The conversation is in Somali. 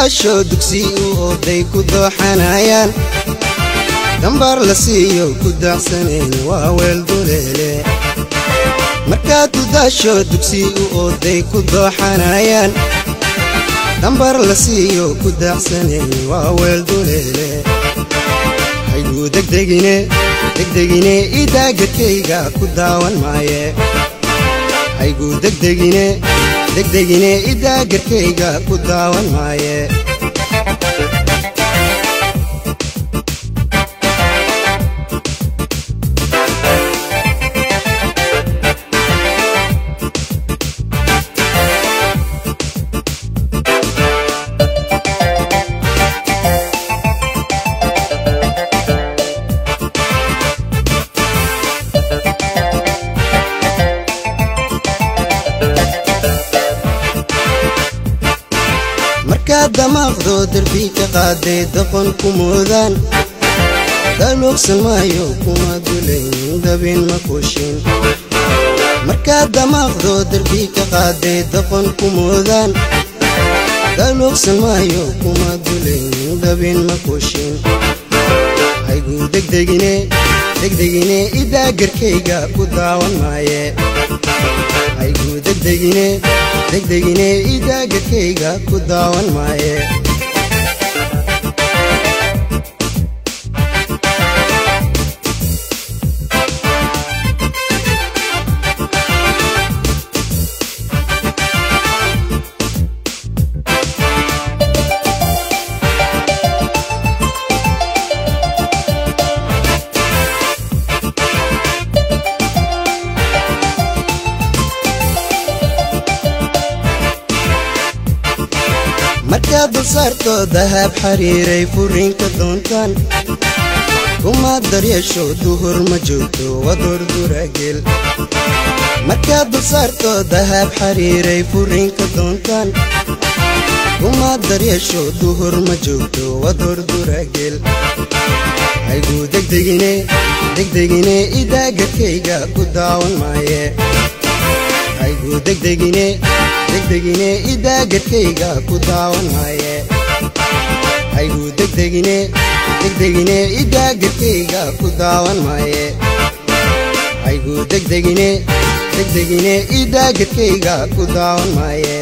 daasho dugsi oo day ku dooxanayaan dambar la siiyo ku daacsaneen waa weel duleele markaad daasho dugsi oo day ku dooxanayaan dambar la siiyo ku daacsaneen waa weel duleele haygu degdegine idaagadkayga ku daawan maaye haygu degdegine idaagadkayga ku daawan maaye دماغدو دربي كقادي دقن كمودان دلوك سمايو كما دولين دبين مكوشين مركاد دماغدو دربي كقادي دقن كمودان دلوك سمايو كما دولين دبين مكوشين هايقو دقدقيني إدا قركيقا كداوان مايه هايقو دقدقيني إدا قركيقا كداوان مايه markaad saarto dahab xariiray furiinka doontaan kuma daryeesho duhur ma joogto wadurduragel markaad saarto dahab xariiray furiinka doontaan kuma daryeesho duhur ma joogto wadurduragel haygu degdegine idaagadkayga ku daawan maaye haygu degdegine idaagadkayga ku daawan maaye haygu degdegine idaagadkayga ku daawan maaye haygu degdegine idaagadkayga ku daawan maaye